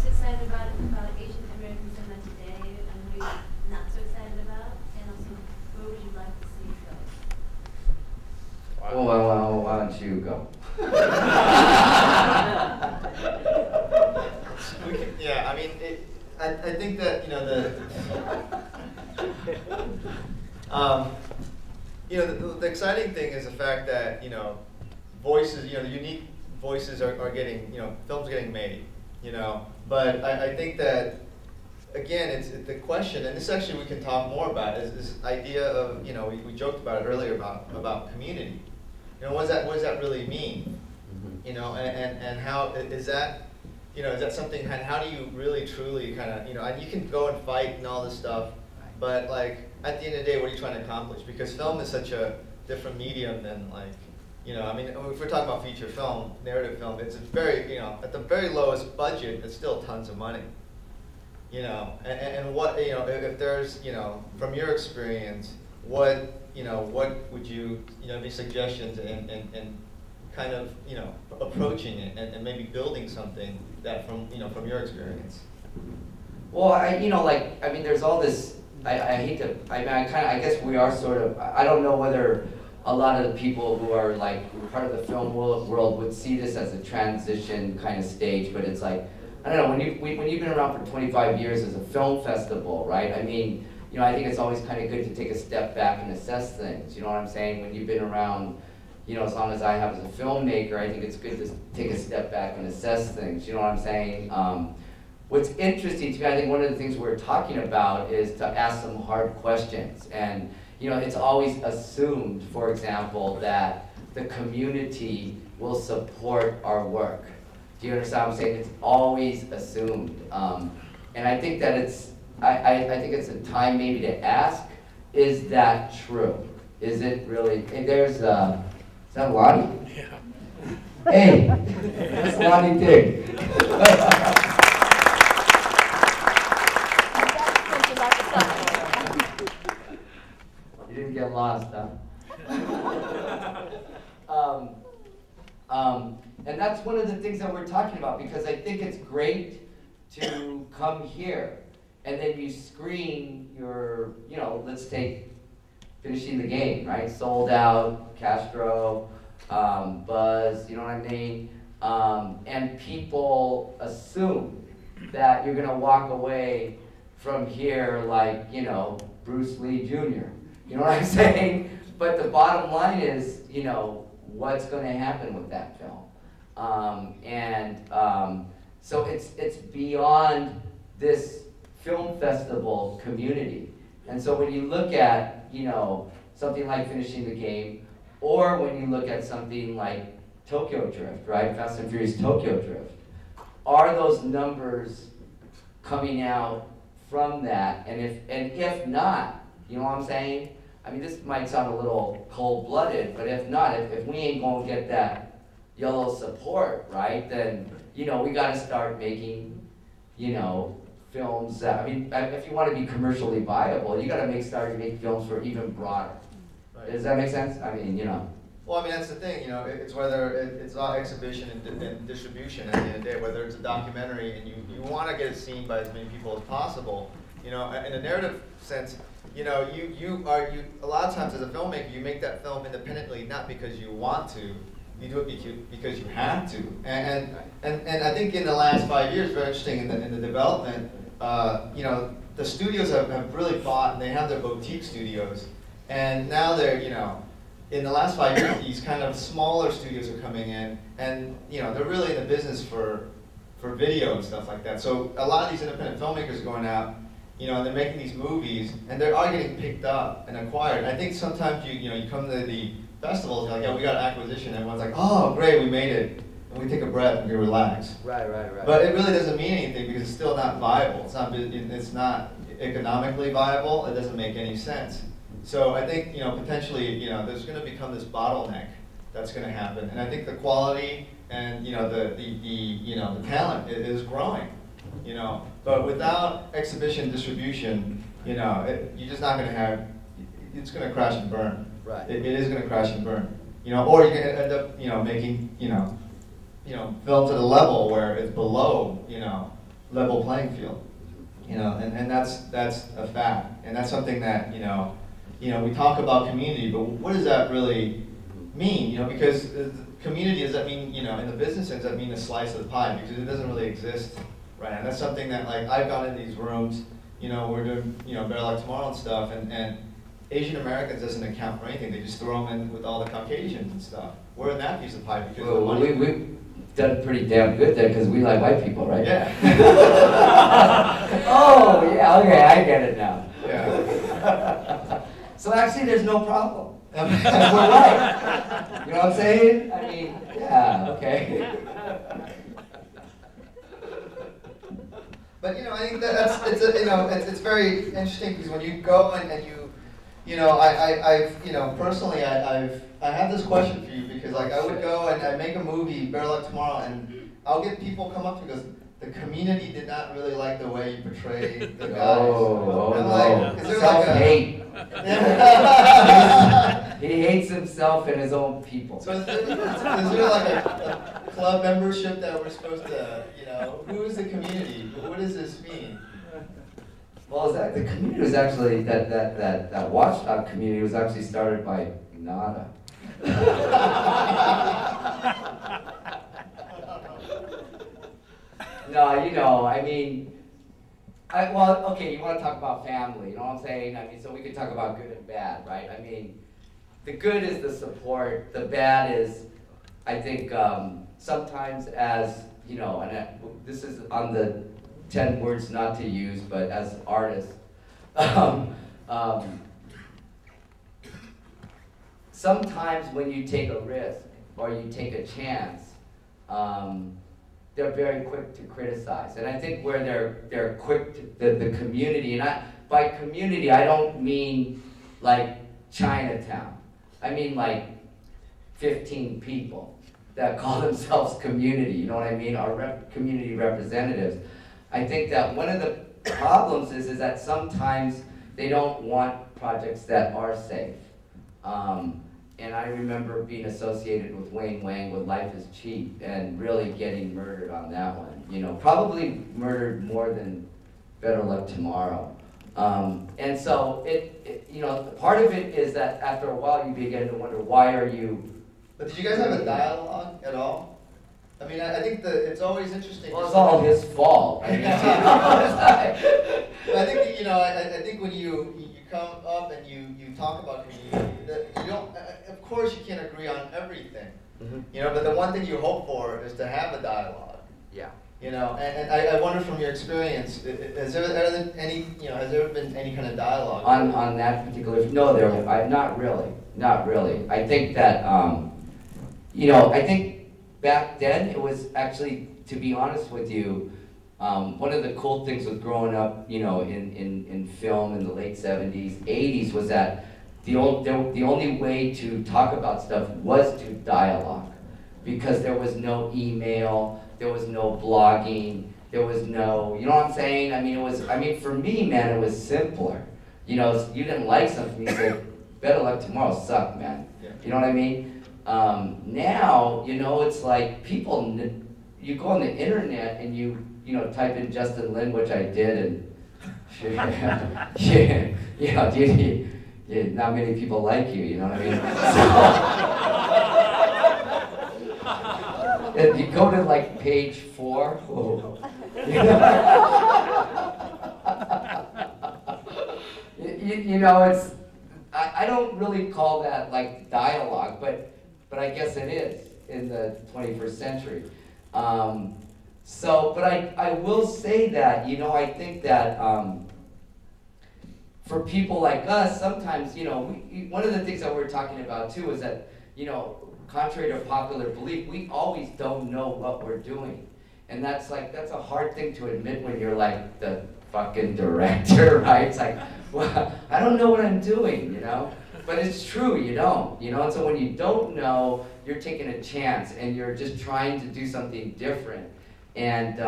most excited about Asian American cinema today, and what are you not so excited about? And also, where would you like to see it go? Well, why don't you go? Yeah, I mean, I think that, you know, the exciting thing is the fact that, you know, voices, you know, the unique voices are getting, you know, films getting made, you know. But I think that, again, it's the question, and this actually we can talk more about, is this idea of, you know, we joked about it earlier about community. You know, what does that really mean? You know, and how is that, you know, is that something, and how do you really truly kind of, you know, and you can go and fight and all this stuff, but like at the end of the day, what are you trying to accomplish? Because film is such a different medium than, like, you know, I mean, if we're talking about feature film, narrative film, it's very, you know, at the very lowest budget, it's still tons of money. You know, and what, you know, if there's, you know, from your experience, what, you know, what would you, you know, any suggestions and kind of, you know, approaching it and maybe building something that from, you know, from your experience? Well, you know, like, I mean, there's all this, I hate to, I guess we are sort of, I don't know whether a lot of the people who are like part of the film world would see this as a transition kind of stage, but it's like, I don't know, when you've been around for 25 years as a film festival, right? I mean, you know, I think it's always kind of good to take a step back and assess things, you know what I'm saying? When you've been around, you know, as long as I have as a filmmaker, I think it's good to take a step back and assess things, you know what I'm saying? What's interesting to me, I think one of the things we're talking about is to ask some hard questions. And, you know, it's always assumed, for example, that the community will support our work. Do you understand what I'm saying? It's always assumed. And I think that it's, I think it's a time maybe to ask, is that true? Is it really, hey, there's, is that Lonnie? Yeah. Hey, that's Lonnie Dick. You didn't get lost, huh? And that's one of the things that we're talking about, because I think it's great to come here and then you screen your, you know, let's take Finishing the Game, right? Sold Out, Castro, Buzz, you know what I mean? And people assume that you're gonna walk away from here like, you know, Bruce Lee Jr. You know what I'm saying? But the bottom line is, you know, what's gonna happen with that film? So it's beyond this film festival community. And so when you look at, you know, something like Finishing the Game, or when you look at something like Tokyo Drift, right? Fast and Furious Tokyo Drift, are those numbers coming out from that? And if not, you know what I'm saying? I mean, this might sound a little cold-blooded, but if not, if we ain't gonna get that yellow support, right, then, you know, we gotta start making, you know, films that, I mean, if you want to be commercially viable, you gotta start to make films for even broader. Right. Does that make sense? I mean, you know. Well, I mean, that's the thing, you know, it's whether it's all exhibition and distribution at the end of the day, whether it's a documentary and you want to get it seen by as many people as possible, you know, in a narrative sense, you know, a lot of times as a filmmaker, you make that film independently, not because you want to, you do it because you have to. And I think in the last 5 years, very interesting in the development, you know, the studios have really fought, and they have their boutique studios, and now they're, you know, in the last 5 years, these kind of smaller studios are coming in, and, you know, they're really in the business for video and stuff like that. So a lot of these independent filmmakers are going out, you know, and they're making these movies, and they're all getting picked up and acquired. I think sometimes you know, you come to the festivals, you're like, yeah, we got an acquisition, and everyone's like, oh, great, we made it. And we take a breath and we relax. Right. But it really doesn't mean anything because it's still not viable. It's not economically viable. It doesn't make any sense. So I think, you know, potentially, you know, there's going to become this bottleneck that's going to happen, and I think the quality and, you know, the talent is growing, you know. But without exhibition distribution, you know, you're just not going to have. It's going to crash and burn. Right. It is going to crash and burn, you know. Or you're going to end up, you know, making, you know, film to the level where it's below, you know, level playing field. You know, and that's a fact, and that's something that we talk about community, but what does that really mean? You know, because community, does that mean, in the business sense, does that mean a slice of the pie? Because it doesn't really exist right now. And that's something that, like, I've gone in these rooms, we're doing, Better Luck Tomorrow and stuff, and Asian Americans doesn't account for anything. They just throw them in with all the Caucasians and stuff. We're in that piece of pie because of the money. We've done pretty damn good there because we like white people, right? Yeah. Oh, yeah, okay, I get it now. Yeah. So actually, there's no problem. We're right. You know what I'm saying? I mean, yeah, okay. But I think it's very interesting because when you go and I've personally I have this question for you because, like, I would go and I'd make a movie, Better Luck Tomorrow, and I'll get people come up to me and goes, the community did not really like the way you portray the guys. Oh, I'm no. like, is there Self-hate. He hates himself and his own people. So is there like a club membership that we're supposed to, who is the community? What does this mean? Well, the community was actually, that watchdog community was actually started by Nada. No, I mean, okay, you want to talk about family, you know what I'm saying? I mean, so we could talk about good and bad, right? I mean, the good is the support, the bad is, I think, sometimes as, and this is on the 10 words not to use, but as artists, sometimes when you take a risk or you take a chance, they're very quick to criticize. And I think where they're quick to, the community, and by community I don't mean like Chinatown. I mean like 15 people that call themselves community, you know what I mean, or community representatives. I think that one of the problems is that sometimes they don't want projects that are safe. And I remember being associated with Wayne Wang with Life is Cheap and really getting murdered on that one. Probably murdered more than Better Luck Tomorrow. And so part of it is that after a while you begin to wonder, why are you? But did you guys have a dialogue at all? I mean, I think it's always interesting. Well, it's all his fault. I mean, I think I think when you come up and you talk about community, that you don't. Of course, you can't agree on everything. Mm-hmm. But the one thing you hope for is to have a dialogue. Yeah. And I wonder from your experience, has there been any kind of dialogue on that particular? No, not really. I think that I think back then it was actually, to be honest with you, one of the cool things with growing up, in film in the late 70s, 80s was that the only way to talk about stuff was to dialogue, because there was no email, there was no blogging, there was no, you know what I'm saying? I mean, for me, man, it was simpler. You didn't like something, you said, Better Luck Tomorrow sucked, man. Yeah. You know what I mean? Now, it's like people, you go on the internet and you type in Justin Lin, which I did, and not many people like you know what I mean? So, and you go to like page 4. Oh. It's, I don't really call that like dialogue, but I guess it is in the 21st century. But I will say that, I think that for people like us, sometimes, one of the things that we're talking about too is that, contrary to popular belief, we always don't know what we're doing. And that's a hard thing to admit when you're like the fucking director, right? It's like, well, I don't know what I'm doing, But it's true, you don't, And so when you don't know, you're taking a chance and you're just trying to do something different. And,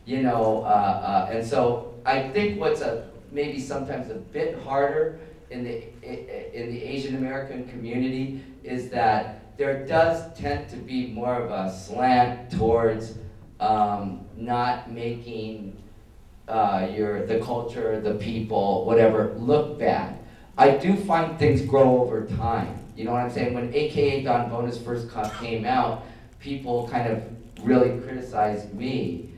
and so I think what's maybe sometimes a bit harder in the Asian American community is that there does tend to be more of a slant towards not making the culture, the people, whatever, look bad. I do find things grow over time. You know what I'm saying? When AKA Don Bonus first came out, people kind of really criticized me,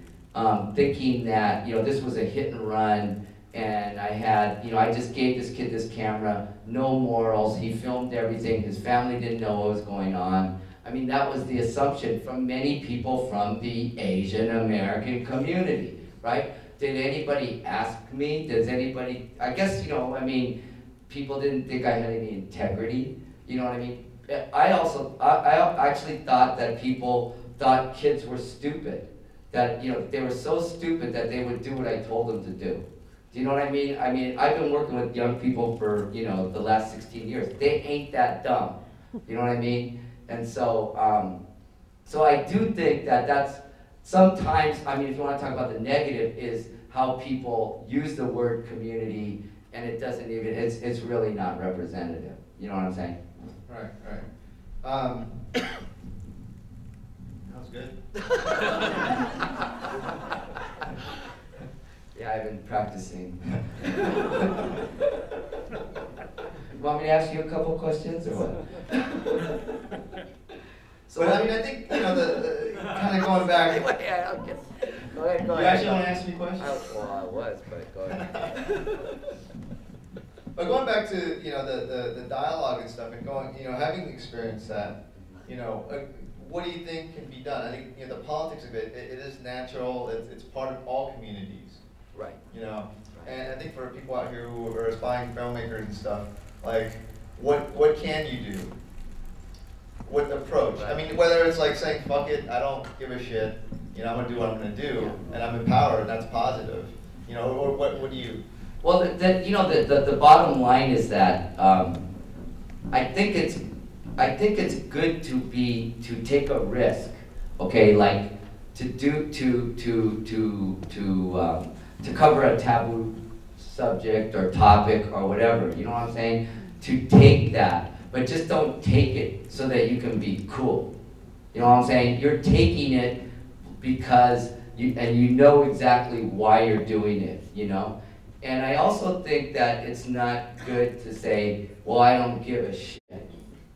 thinking that, you know, this was a hit and run, and I had, you know, I just gave this kid this camera, no morals, he filmed everything, his family didn't know what was going on. I mean, that was the assumption from many people from the Asian American community, right? Did anybody ask me? Does anybody, I guess, you know, I mean, people didn't think I had any integrity, you know what I mean? I actually thought that people thought kids were stupid, that, you know, they were so stupid that they would do what I told them to do. Do you know what I mean? I mean, I've been working with young people for, you know, the last 16 years. They ain't that dumb, you know what I mean? And so, so I do think that that's sometimes, I mean, if you want to talk about the negative, is how people use the word community, and it doesn't even, it's really not representative. You know what I'm saying? Right, right. That was good. Yeah, I've been practicing. Want me to ask you a couple questions or what? So, but I mean, I think, you know, the kind of going back. Go ahead, go ahead. You actually want to ask me questions? Well, I was, but go ahead. But going back to, you know, the dialogue and stuff, and going, you know, having experienced that, you know, what do you think can be done? I think, you know, the politics of it is natural. It's part of all communities. Right. You know, and I think for people out here who are aspiring filmmakers and stuff, like, what can you do? What approach? Right. I mean, whether it's like saying, fuck it, I don't give a shit, you know, I'm gonna do what I'm gonna do, and I'm empowered, and that's positive. You know, or what do you? Well, you know, the bottom line is that I think it's good to take a risk, okay, like to cover a taboo subject or topic or whatever, you know what I'm saying? To take that, but just don't take it so that you can be cool. You know what I'm saying? You're taking it because you know exactly why you're doing it, you know? And I also think that it's not good to say, well, I don't give a shit,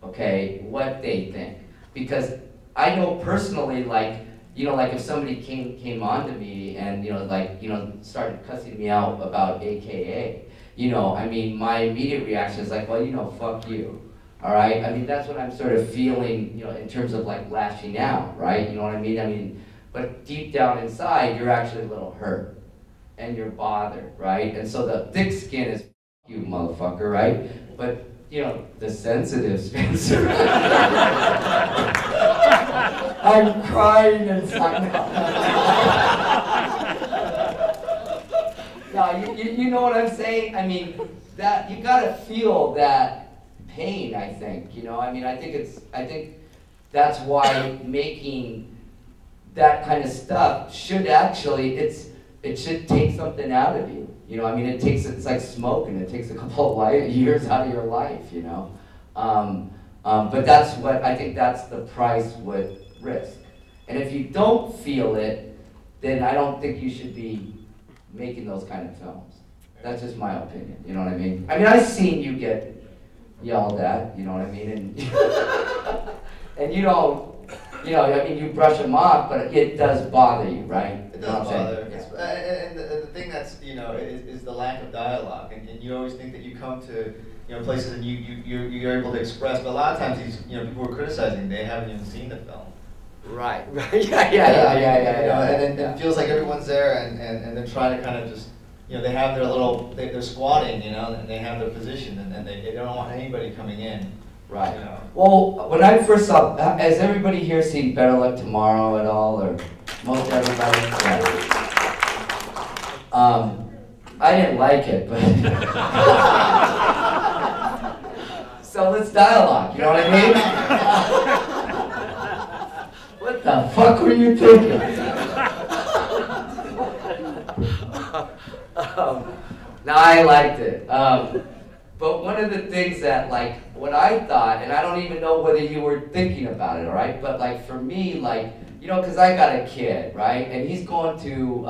okay, what they think. Because I know personally, like, you know, like if somebody came on to me and, you know, like, you know, started cussing me out about AKA, you know, I mean, my immediate reaction is like, well, you know, fuck you, all right? I mean, that's what I'm sort of feeling, you know, in terms of like lashing out, right? You know what I mean? I mean, but deep down inside, you're actually a little hurt. And you're bothered, right? And so the thick skin is you motherfucker, right? But you know, the sensitive Spencer. I'm crying inside now. No, you know what I'm saying? I mean, that you gotta feel that pain, I think. You know, I mean, I think that's why making that kind of stuff should actually, it should take something out of you. You know, I mean, it's like smoking. It takes a couple of years out of your life, you know. But that's what, I think that's the price with risk. And if you don't feel it, then I don't think you should be making those kind of films. That's just my opinion, you know what I mean? I mean, I've seen you get yelled at, you know what I mean? And, and you don't, you know, I mean, you brush them off, but it does bother you, right? It does bother. Yeah. And the thing that's, you know, is the lack of dialogue. And you always think that you come to, you know, places and you're able to express, but a lot of times these, you know, people who are criticizing, they haven't even seen the film. Right. Yeah. You know, and it feels like everyone's there and they're trying to kind of just, you know, they have their little, they're squatting, you know, and they have their position and they don't want anybody coming in. Right. You know. Well, when I first saw, has everybody here seen Better Luck Tomorrow at all, or most everybody? Yeah. I didn't like it, but so let's dialogue. You know what I mean? What the fuck were you thinking? No, I liked it. But one of the things that, like, what I thought, and I don't even know whether you were thinking about it, all right? But like for me, like, you know, because I got a kid, right? And he's going to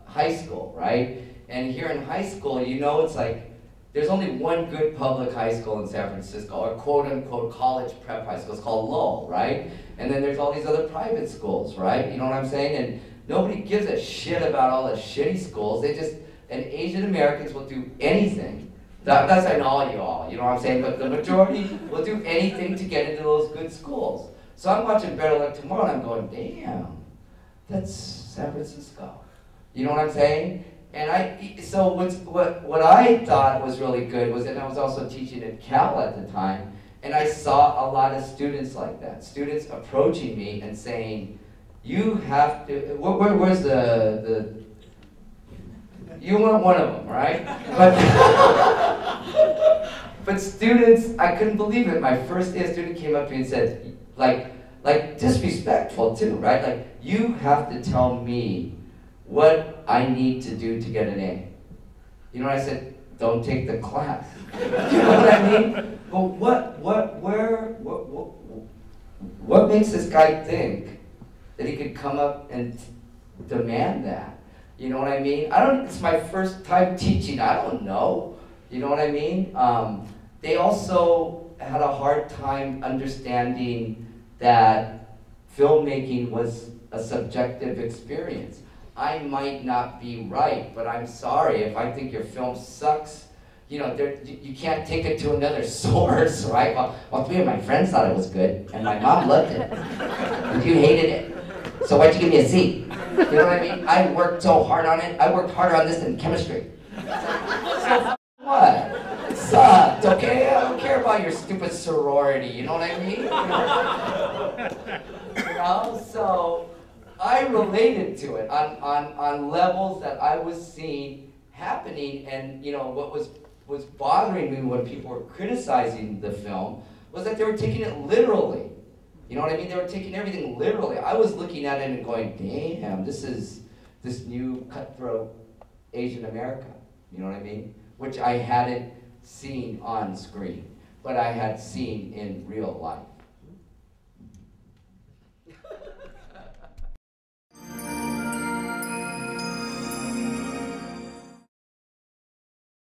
high school, right? And here in high school, you know, it's like, there's only one good public high school in San Francisco, or quote-unquote college prep high school. It's called Lowell, right? And then there's all these other private schools, right? You know what I'm saying? And nobody gives a shit about all the shitty schools. They just, and Asian Americans will do anything. That's not all y'all, you know what I'm saying? But the majority will do anything to get into those good schools. So I'm watching Better Luck Tomorrow and I'm going, damn, that's San Francisco. You know what I'm saying? And so what I thought was really good was, and I was also teaching at Cal at the time, and I saw a lot of students like that. Students approaching me and saying, you have to, where's you weren't one of them, right? But students, I couldn't believe it. My first day, a student came up to me and said, like disrespectful too, right? Like, you have to tell me what I need to do to get an A. You know what I said? Don't take the class. You know what I mean? But what makes this guy think that he could come up and demand that? You know what I mean? It's my first time teaching, I don't know. You know what I mean? They also had a hard time understanding that filmmaking was a subjective experience. I might not be right, but I'm sorry if I think your film sucks. You know, you can't take it to another source, right? Well, 3 of my friends thought it was good, and my mom loved it, and you hated it. So why'd you give me a C? You know what I mean? I worked so hard on it. I worked harder on this than chemistry. So what? It sucked, okay? I don't care about your stupid sorority, you know what I mean? You know, so I related to it on levels that I was seeing happening, and you know, what was bothering me when people were criticizing the film was that they were taking it literally. You know what I mean? They were taking everything literally. I was looking at it and going, damn, this is this new cutthroat Asian America. You know what I mean? Which I hadn't seen on screen, but I had seen in real life.